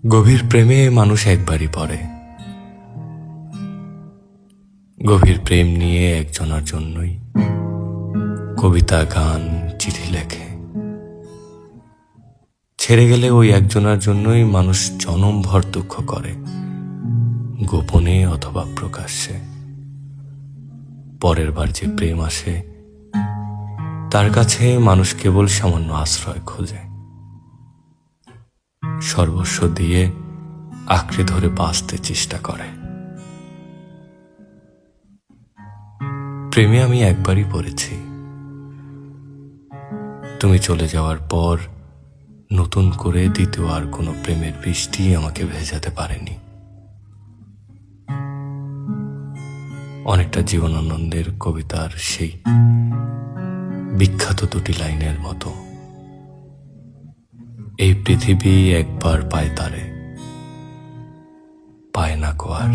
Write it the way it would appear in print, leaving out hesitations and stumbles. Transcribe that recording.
গভীর প্রেমে মানুষ একবারই পড়ে। গভীর প্রেম নিয়ে একজনের জন্যই কবিতা, গান, চিঠি লেখে। ছেড়ে গেলে ওই একজনের জন্যই মানুষ জনমভর দুঃখ করে, গোপনে অথবা প্রকাশ্যে। পরের বার যে প্রেম আসে, তার কাছে মানুষ কেবল সামান্য আশ্রয় খোঁজে, সর্বস্ব দিয়ে আঁকড়ে ধরে বাঁচতে চেষ্টা করে। প্রেমে আমি একবারই পড়েছি। তুমি চলে যাওয়ার পর নতুন করে দ্বিতীয় আর কোনো প্রেমের বৃষ্টি আমাকে ভেজাতে পারেনি। অনেকটা জীবনানন্দের কবিতার সেই বিখ্যাত দুটি লাইনের মতো, এই পৃথিবী একবার পায় তারে, পায় না কো আর।